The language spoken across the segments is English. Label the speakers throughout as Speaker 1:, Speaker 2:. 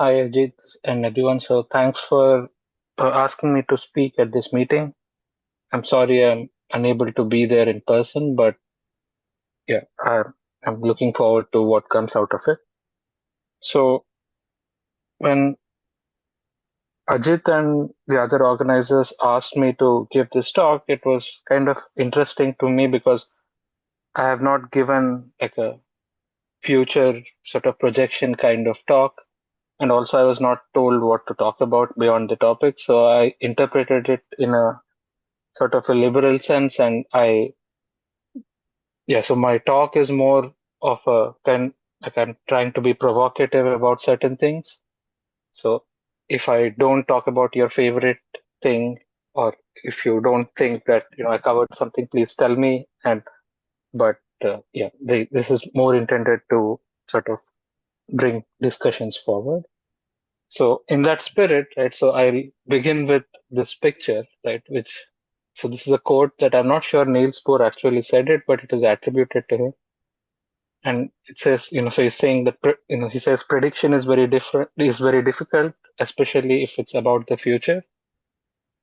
Speaker 1: Hi, Ajith and everyone. So thanks for asking me to speak at this meeting. I'm sorry I'm unable to be there in person, but yeah, I'm looking forward to what comes out of it. So when Ajith and the other organizers asked me to give this talk, it was kind of interesting to me because I have not given like a future sort of projection kind of talk. And also, I was not told what to talk about beyond the topic. So I interpreted it in a sort of a liberal sense, and so my talk is more of a kind, like I'm trying to be provocative about certain things. So if I don't talk about your favorite thing, or if you don't think that I covered something, please tell me. But this is more intended to sort of bring discussions forward. So in that spirit, right, so I'll begin with this picture, right, so this is a quote that I'm not sure Niels Bohr actually said it, but it is attributed to him. And it says, so he's saying that, he says prediction is very difficult, especially if it's about the future.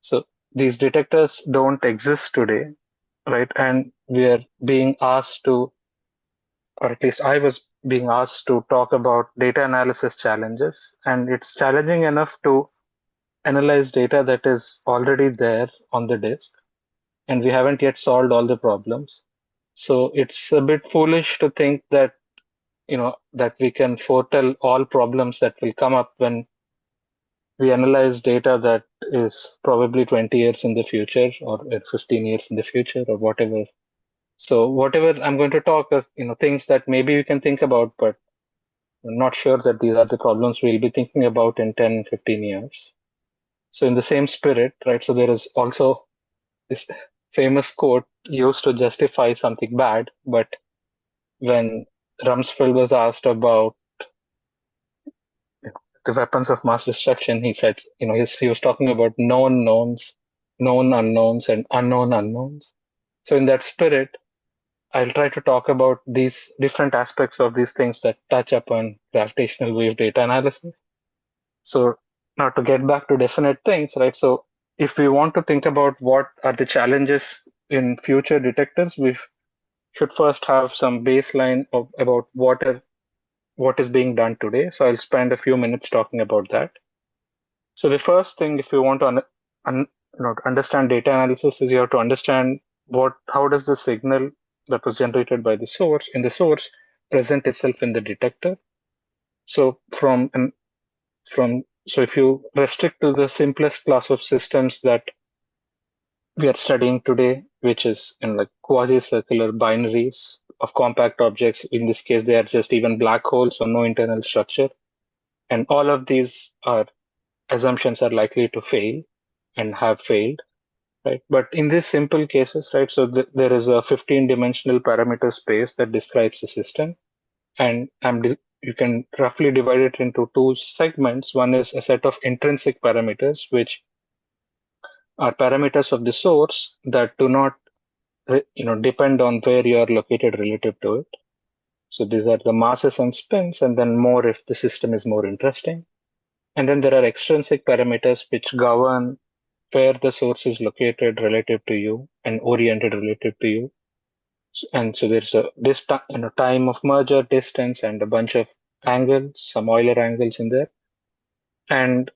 Speaker 1: So these detectors don't exist today, right? And we are being asked to, or at least I was being asked to talk about data analysis challenges. And it's challenging enough to analyze data that is already there on the disk, and we haven't yet solved all the problems. So it's a bit foolish to think that that we can foretell all problems that will come up when we analyze data that is probably 20 years in the future, or 15 years in the future, or whatever. So whatever I'm going to talk of, things that maybe we can think about, but I'm not sure that these are the problems we'll be thinking about in 10, 15 years. So in the same spirit, right? So there is also this famous quote used to justify something bad, but when Rumsfeld was asked about the weapons of mass destruction, he said, he was talking about known knowns, known unknowns, and unknown unknowns. So in that spirit, I'll try to talk about these different aspects of these things that touch upon gravitational wave data analysis. So now to get back to definite things, right? So if we want to think about what are the challenges in future detectors, we should first have some baseline about what is being done today. So I'll spend a few minutes talking about that. So the first thing, if you want to understand data analysis, is you have to understand how does the signal that was generated by the source in the source present itself in the detector. So so if you restrict to the simplest class of systems that we are studying today, which is in like quasi-circular binaries of compact objects. In this case, they are just even black holes, so no internal structure. And all of these assumptions are likely to fail and have failed, right? But in these simple cases, right, so there is a 15-dimensional parameter space that describes the system. And you can roughly divide it into two segments. One is a set of intrinsic parameters, which are parameters of the source that do not depend on where you are located relative to it. So these are the masses and spins, and then more if the system is more interesting. And then there are extrinsic parameters which govern where the source is located relative to you and oriented relative to you. And so there's this time of merger, distance, and a bunch of angles, some Euler angles in there. And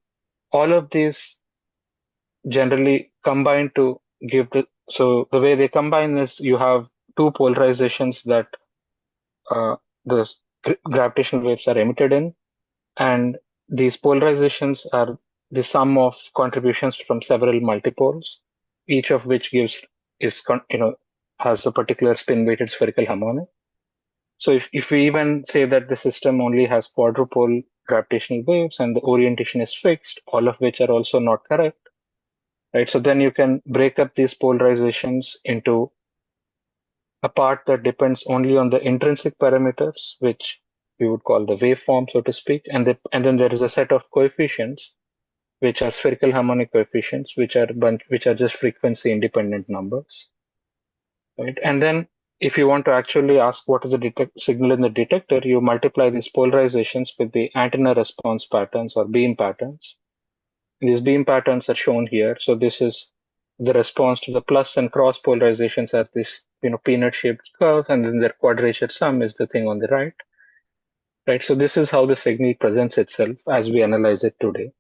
Speaker 1: all of these generally combine to give so the way they combine is you have two polarizations that the gravitational waves are emitted in, and these polarizations are the sum of contributions from several multipoles, each of which has a particular spin-weighted spherical harmonic. So if we even say that the system only has quadrupole gravitational waves and the orientation is fixed, all of which are also not correct, right? So then you can break up these polarizations into a part that depends only on the intrinsic parameters, which we would call the waveform, so to speak, and then there is a set of coefficients, which are spherical harmonic coefficients, which are just frequency independent numbers, right? And then if you want to actually ask what is the signal in the detector, you multiply these polarizations with the antenna response patterns or beam patterns. These beam patterns are shown here. So this is the response to the plus and cross polarizations are this, peanut-shaped curves, and then their quadrature sum is the thing on the right. Right. So this is how the signal presents itself as we analyze it today.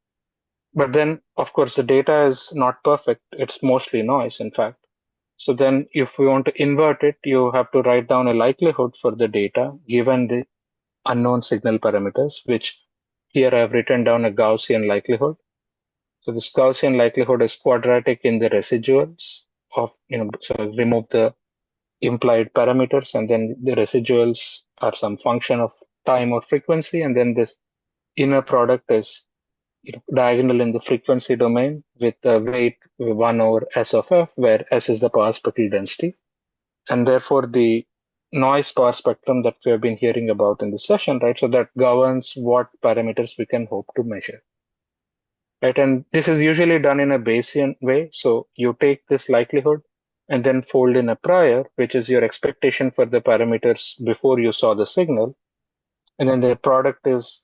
Speaker 1: But then, of course, the data is not perfect. It's mostly noise, in fact. So then if we want to invert it, you have to write down a likelihood for the data given the unknown signal parameters, which here I've written down a Gaussian likelihood. So this Gaussian likelihood is quadratic in the residuals of, so remove the implied parameters, and then the residuals are some function of time or frequency, and then this inner product is diagonal in the frequency domain with the weight 1 over S of f, where S is the power spectral density. And therefore, the noise power spectrum that we have been hearing about in this session, right? So that governs what parameters we can hope to measure. Right, and this is usually done in a Bayesian way. So you take this likelihood and then fold in a prior, which is your expectation for the parameters before you saw the signal. And then the product is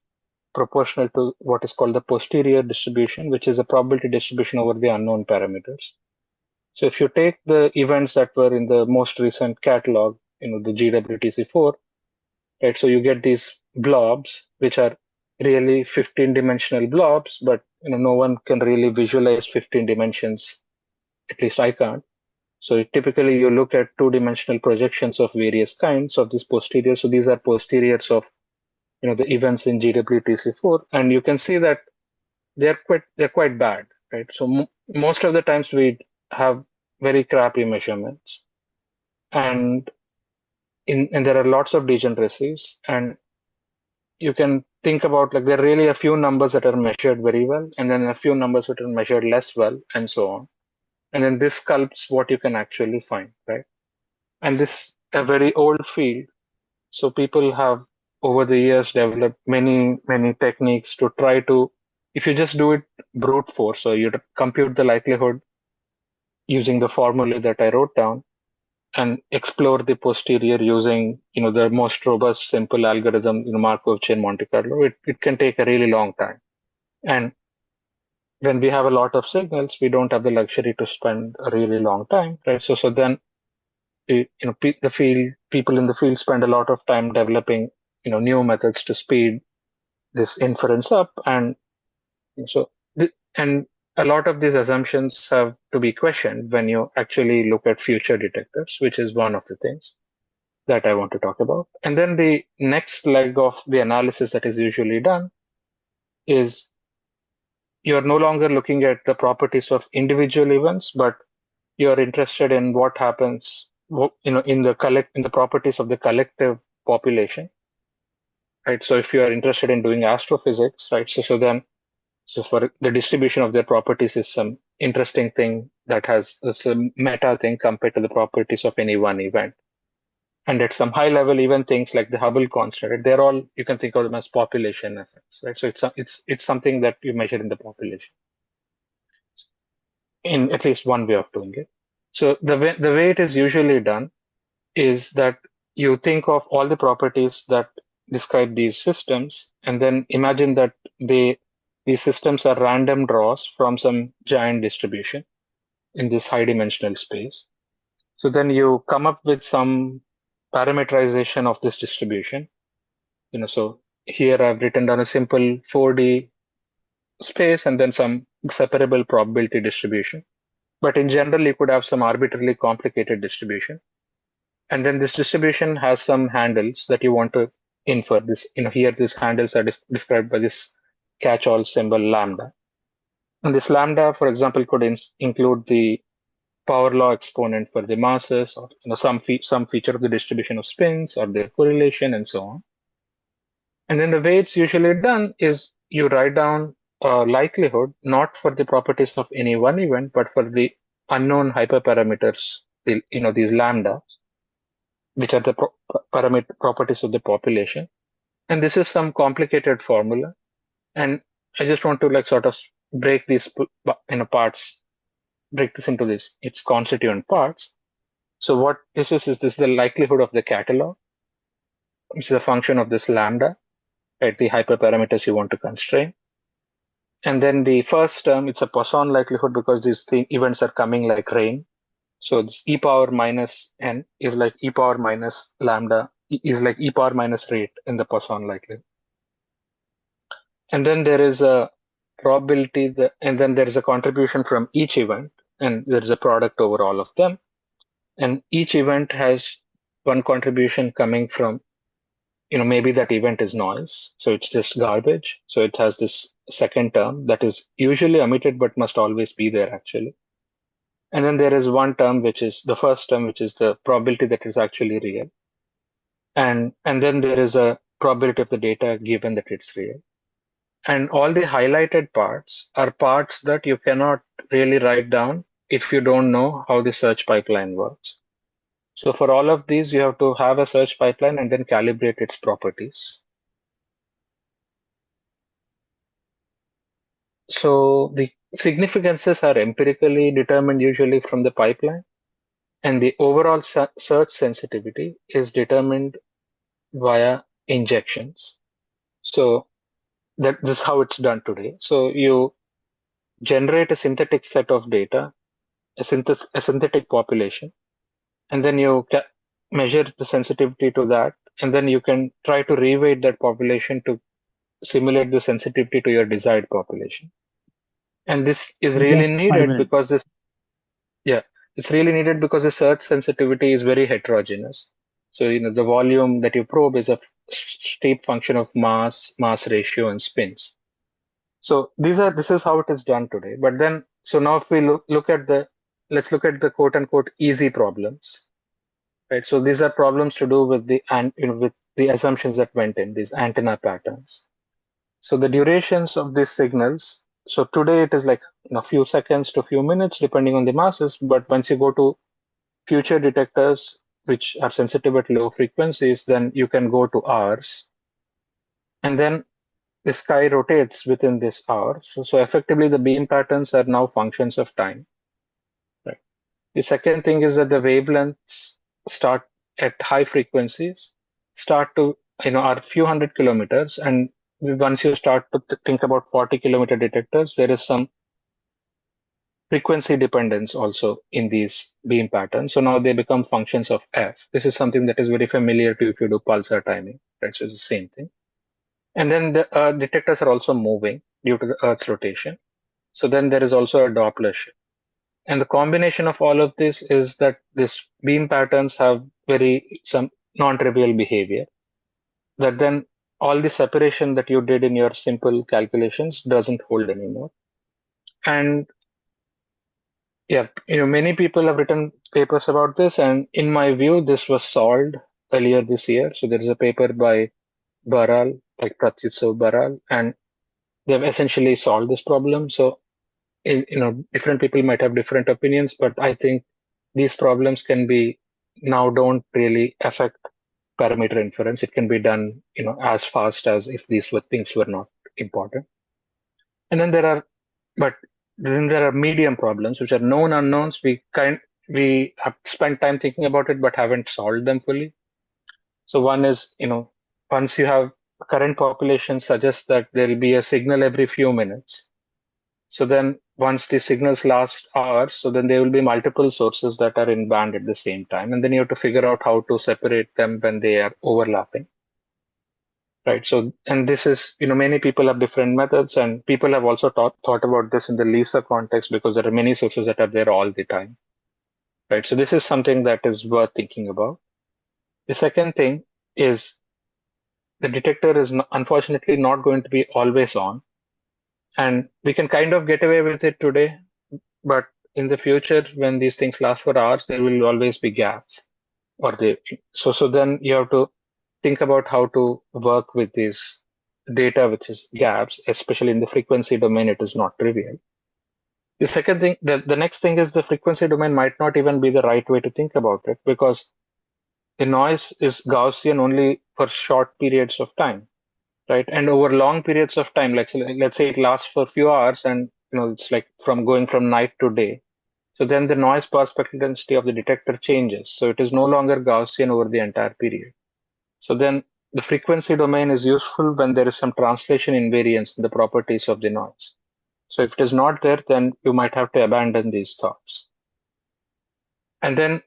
Speaker 1: proportional to what is called the posterior distribution, which is a probability distribution over the unknown parameters. So if you take the events that were in the most recent catalog, the GWTC4, right? So you get these blobs, which are really 15-dimensional blobs, but no one can really visualize 15 dimensions. At least I can't. So typically you look at two-dimensional projections of various kinds of these posteriors. So these are posteriors of the events in GWTC4, and you can see that they're quite bad, right? So most of the times we have very crappy measurements, and there are lots of degeneracies, and you can think about like there are really a few numbers that are measured very well, and then a few numbers that are measured less well, and so on. And then this sculpts what you can actually find, right? And this a very old field, so people have over the years developed many techniques to try to, if you just do it brute force, so you compute the likelihood using the formula that I wrote down and explore the posterior using the most robust simple algorithm, Markov chain Monte Carlo, it can take a really long time. And when we have a lot of signals, we don't have the luxury to spend a really long time, right? So then people in the field spend a lot of time developing new methods to speed this inference up, and so and a lot of these assumptions have to be questioned when you actually look at future detectors, which is one of the things that I want to talk about. And then the next leg of the analysis that is usually done is you're no longer looking at the properties of individual events, but you're interested in what happens, in the properties of the collective population, right? So if you are interested in doing astrophysics, right? So for the distribution of their properties is some interesting thing that has a meta thing compared to the properties of any one event. And at some high level, even things like the Hubble constant, right? They're all, you can think of them as population effects, right? So it's something that you measure in the population, in at least one way of doing it. So the way it is usually done is that you think of all the properties that describe these systems, and then imagine that these systems are random draws from some giant distribution in this high dimensional space. So then you come up with some parameterization of this distribution. So here I've written down a simple 4D space and then some separable probability distribution. But in general, you could have some arbitrarily complicated distribution. And then this distribution has some handles that you want to infer. Here these handles are described by this catch-all symbol lambda. And this lambda, for example, could include the power law exponent for the masses, or some feature of the distribution of spins or their correlation, and so on. And then the way it's usually done is you write down a likelihood not for the properties of any one event, but for the unknown hyperparameters, these lambda, which are the properties of the population. And this is some complicated formula. And I just want to sort of break these parts, break this into its constituent parts. So what this is the likelihood of the catalog, which is a function of this lambda, right? The hyperparameters you want to constrain. And then the first term, it's a Poisson likelihood because these events are coming like rain. So this e power minus n is like e power minus lambda, is like e power minus rate in the Poisson likelihood. And then there is a probability that, and then there is a contribution from each event, and there is a product over all of them. And each event has one contribution coming from, maybe that event is noise, so it's just garbage. So it has this second term that is usually omitted but must always be there actually. And then there is one term which is the first term, which is the probability that is actually real. And then there is a probability of the data given that it's real. And all the highlighted parts are parts that you cannot really write down if you don't know how the search pipeline works. So for all of these, you have to have a search pipeline and then calibrate its properties. So the significances are empirically determined usually from the pipeline, and the overall search sensitivity is determined via injections. So this is how it's done today. So you generate a synthetic set of data, a synthetic population, and then you measure the sensitivity to that, and then you can try to reweight that population to simulate the sensitivity to your desired population. And this is
Speaker 2: We
Speaker 1: really
Speaker 2: have 5
Speaker 1: needed because
Speaker 2: minutes.
Speaker 1: it's really needed because the search sensitivity is very heterogeneous. So, the volume that you probe is a steep function of mass ratio, and spins. So this is how it is done today. But then, so now if we let's look at the quote unquote easy problems, right? So these are problems to do with with the assumptions that went in these antenna patterns. So the durations of these signals. So today it is like a few seconds to a few minutes, depending on the masses. But once you go to future detectors, which are sensitive at low frequencies, then you can go to hours. And then the sky rotates within this hour. So effectively, the beam patterns are now functions of time. Right. The second thing is that the wavelengths start at high frequencies, start to, are few hundred kilometers. And once you start to think about 40-kilometer detectors, there is some frequency dependence also in these beam patterns. So now they become functions of f. This is something that is very familiar to if you do pulsar timing, right? So it's the same thing. And then the detectors are also moving due to the Earth's rotation. So then there is also a Doppler shift. And the combination of all of this is that these beam patterns have some non-trivial behavior, that then all the separation that you did in your simple calculations doesn't hold anymore. And yeah, many people have written papers about this, and in my view, this was solved earlier this year. So there is a paper by Baral, like Pratyutsav Baral, and they've essentially solved this problem. So different people might have different opinions, but I think these problems now don't really affect parameter inference. It can be done, as fast as if these things were not important. And then but then there are medium problems, which are known unknowns. We have spent time thinking about it, but haven't solved them fully. So one is, once you have current population suggests that there will be a signal every few minutes. So then once the signals last hours, so then there will be multiple sources that are in band at the same time. And then you have to figure out how to separate them when they are overlapping. Right. So, and this is, many people have different methods, and people have also thought about this in the LISA context because there are many sources that are there all the time. Right. So this is something that is worth thinking about. The second thing is the detector is unfortunately not going to be always on. And we can kind of get away with it today, but in the future, when these things last for hours, there will always be gaps. So then you have to think about how to work with this data, which is gaps, especially in the frequency domain. It is not trivial. The second thing, the next thing is the frequency domain might not even be the right way to think about it, because the noise is Gaussian only for short periods of time, right? And over long periods of time, like let's say it lasts for a few hours, and it's like from going from night to day. So then the noise power spectral density of the detector changes. So it is no longer Gaussian over the entire period. So then the frequency domain is useful when there is some translation invariance in the properties of the noise. So if it is not there, then you might have to abandon these thoughts. And then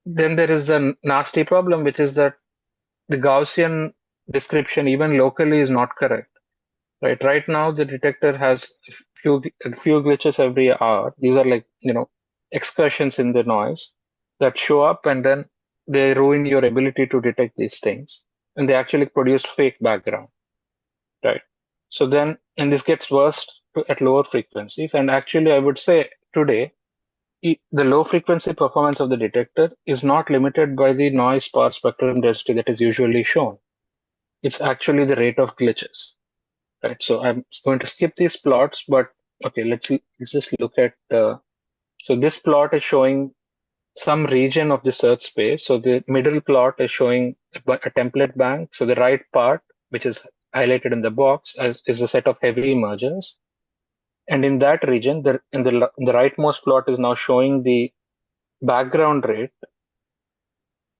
Speaker 1: there is the nasty problem, which is that the Gaussian description, even locally, is not correct. Right now, the detector has a few glitches every hour. These are like, excursions in the noise that show up, and then they ruin your ability to detect these things. And they actually produce fake background, right? So then, and this gets worse at lower frequencies. And actually, I would say today, the low frequency performance of the detector is not limited by the noise power spectrum density that is usually shown. It's actually the rate of glitches. Right, so I'm going to skip these plots, but okay, let's just look at. So this plot is showing some region of the search space. So the middle plot is showing a template bank. So the right part, which is highlighted in the box, is a set of heavy mergers. And in that region, in the rightmost plot is now showing the background rate,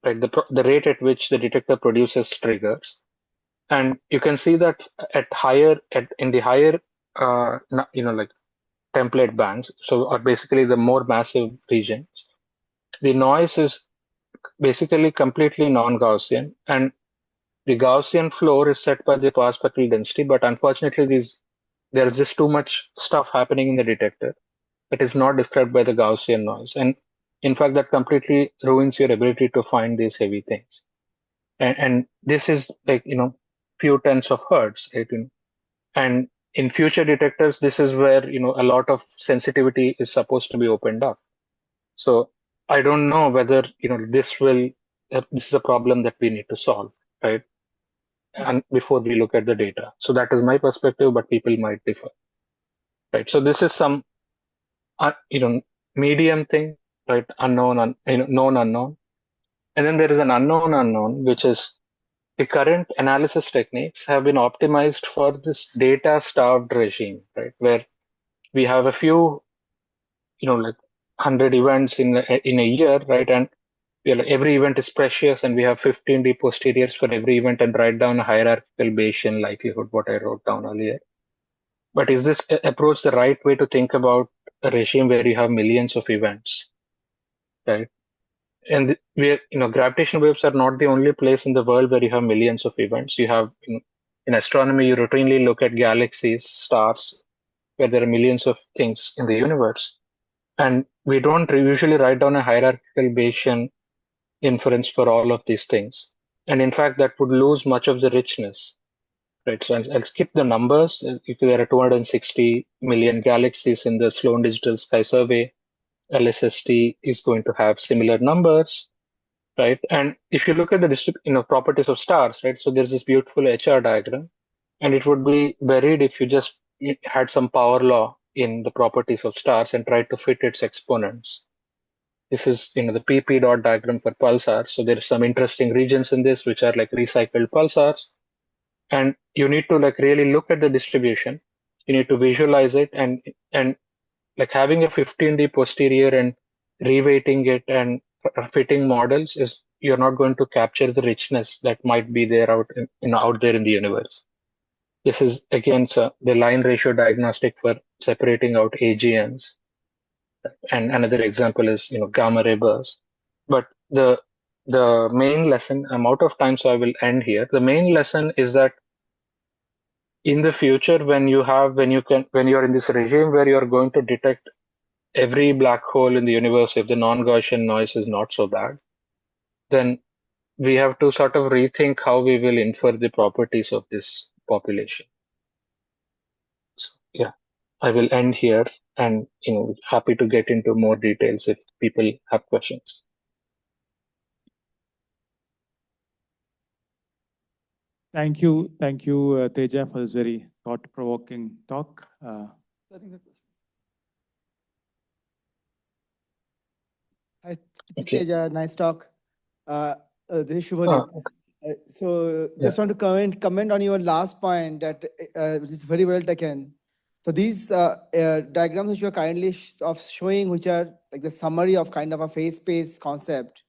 Speaker 1: right? The rate at which the detector produces triggers. And you can see that in the higher, like template bands, so are basically the more massive regions, the noise is basically completely non-Gaussian, and the Gaussian floor is set by the power spectral density. But unfortunately, there's just too much stuff happening in the detector that is not described by the Gaussian noise, and in fact, that completely ruins your ability to find these heavy things. And this is like few tens of hertz, right? And in future detectors, this is where a lot of sensitivity is supposed to be opened up. So I don't know whether this is a problem that we need to solve, right? And before we look at the data. So that is my perspective, but people might differ, right? So this is some medium thing, right? Known unknown, and then there is an unknown unknown, which is the current analysis techniques have been optimized for this data starved regime, right? Where we have a few, like 100 events in a year, right? And every event is precious, and we have 15D posteriors for every event and write down a hierarchical Bayesian likelihood, what I wrote down earlier. But is this approach the right way to think about a regime where you have millions of events, right? And gravitational waves are not the only place in the world where you have millions of events. You have in astronomy, you routinely look at galaxies, stars, where there are millions of things in the universe. And we don't usually write down a hierarchical Bayesian inference for all of these things. And in fact, that would lose much of the richness, right? So I'll skip the numbers. If there are 260 million galaxies in the Sloan Digital Sky Survey, LSST is going to have similar numbers, right? And if you look at the properties of stars, right? So there's this beautiful HR diagram, and it would be buried if you just had some power law in the properties of stars and tried to fit its exponents. This is the PP dot diagram for pulsars. So there is some interesting regions in this which are like recycled pulsars, and you need to like really look at the distribution. You need to visualize it, and like having a 15D posterior and reweighting it and fitting models is you're not going to capture the richness that might be there out there in the universe. This is again the line ratio diagnostic for separating out AGNs. And another example is gamma ray bursts. But the main lesson, I'm out of time, so I will end here. The main lesson is that in the future, when you're in this regime where you're going to detect every black hole in the universe, if the non-Gaussian noise is not so bad, then we have to sort of rethink how we will infer the properties of this population. So, yeah, I will end here, and happy to get into more details if people have questions.
Speaker 2: Thank you, Teja, for this very thought-provoking talk.
Speaker 3: I think that was... Hi,
Speaker 1: Okay.
Speaker 3: Teja, nice talk. This is Shubhadeep. So just want to comment on your last point that which is very well taken. So these diagrams which you are kindly showing, which are like the summary of kind of a phase space concept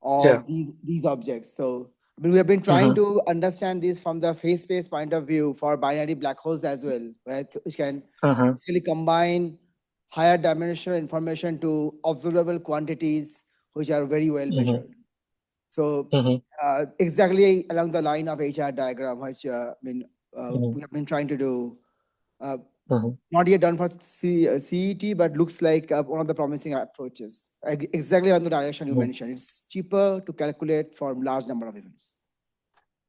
Speaker 1: Yeah.
Speaker 3: of these objects. So I mean, we have been trying to understand this from the phase space point of view for binary black holes as well, which can basically combine higher dimensional information to observable quantities which are very well measured. So exactly along the line of HR diagram, which we have been trying to do. Not yet done for CET, but looks like one of the promising approaches. Exactly on the direction you mentioned. It's cheaper to calculate for large number of events.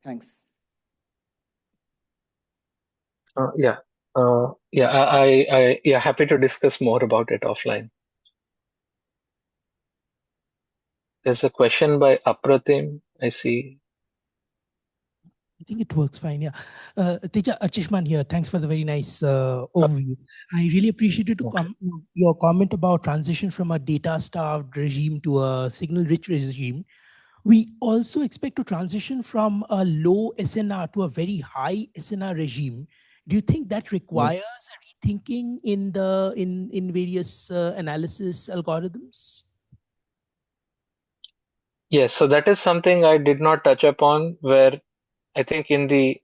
Speaker 3: Thanks.
Speaker 1: Yeah. Yeah, happy to discuss more about it offline. There's a question by Apratim, I see.
Speaker 4: I think it works fine. Yeah. Teja Achishman here. Thanks for the very nice overview. I really appreciated your comment about transition from a data-starved regime to a signal-rich regime. We also expect to transition from a low SNR to a very high SNR regime. Do you think that requires a rethinking in the in various analysis algorithms?
Speaker 1: Yes, so that is something I did not touch upon, where I think in the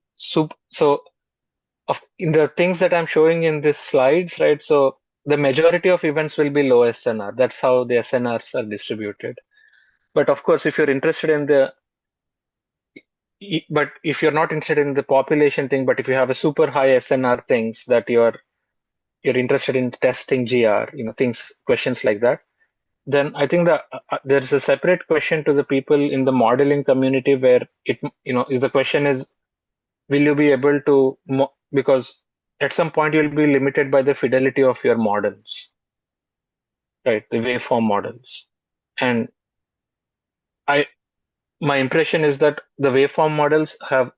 Speaker 1: in the things that I'm showing in these slides, right? So the majority of events will be low SNR. That's how the SNRs are distributed. But of course, if you're interested in but if you're not interested in the population thing, but if you have a super high SNR things that you're interested in testing GR, things, questions like that, then I think that there's a separate question to the people in the modeling community where if the question is, will you be able to, because at some point you'll be limited by the fidelity of your models, right? The waveform models. And my impression is that the waveform models have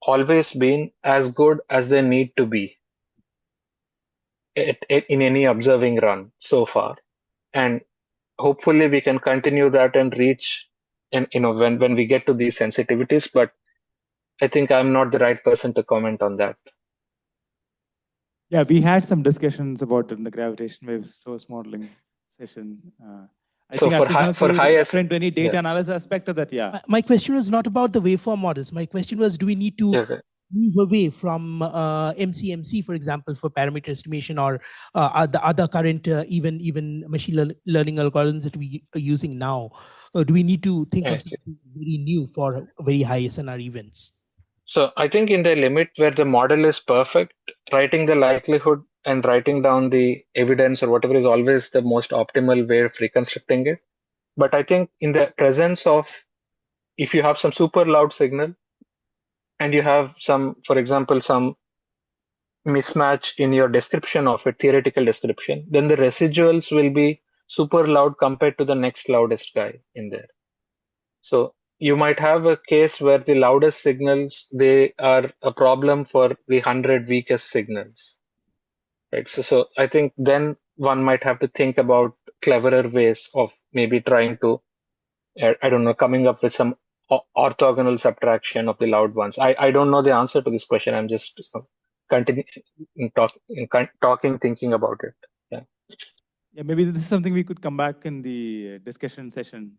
Speaker 1: always been as good as they need to be in any observing run so far. And hopefully we can continue that and reach, and when we get to these sensitivities, but I think I'm not the right person to comment on that.
Speaker 2: Yeah, we had some discussions about it in the gravitational wave source modeling session. I think
Speaker 1: for high
Speaker 2: referring to any data analysis aspect of that, yeah.
Speaker 4: My question was not about the waveform models. My question was, do we need to move away from MCMC, for example, for parameter estimation, or the other current even machine learning algorithms that we are using now? Do we need to think of something very new for very high SNR events?
Speaker 1: So I think in the limit where the model is perfect, writing the likelihood and writing down the evidence or whatever is always the most optimal way of reconstructing it. But I think in the presence of, if you have some super loud signal and you have some, for example, some mismatch in your description of it, theoretical description, then the residuals will be super loud compared to the next loudest guy in there. So you might have a case where the loudest signals, they are a problem for the 100 weakest signals, right? So I think then one might have to think about cleverer ways of maybe trying to, I don't know, coming up with some orthogonal subtraction of the loud ones. I don't know the answer to this question. I'm just talking, thinking about it. Yeah.
Speaker 2: Yeah, maybe this is something we could come back in the discussion session